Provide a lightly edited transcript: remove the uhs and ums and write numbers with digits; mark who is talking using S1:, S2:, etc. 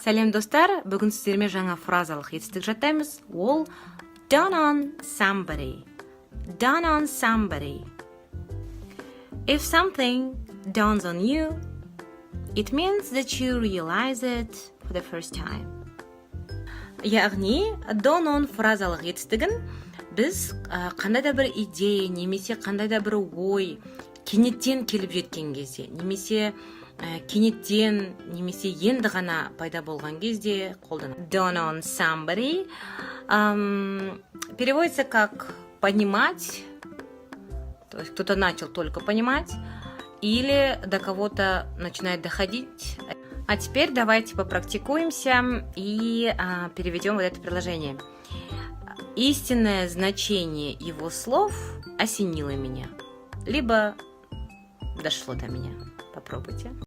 S1: Сәлем достар, бүгін сіздерме жаңа фразалық етістік жаттаймыз. Ол dawn on somebody. Dawn on somebody. If something dawns on you, it means that you realize it for the first time. Яғни, dawn on фразалық етістігін біз қандай да бір идея, немесе қандай да бір ой кенеттен келіп жеткен кезде, немесе кенеттен, немесе енді ғана пайда болған кезде қолданады. Dawn on somebody переводится как понимать, то есть кто-то начал только понимать, или до кого-то начинает доходить. А теперь давайте попрактикуемся и переведем вот это предложение. Истинное значение его слов осенило меня, либо дошло до меня. Попробуйте.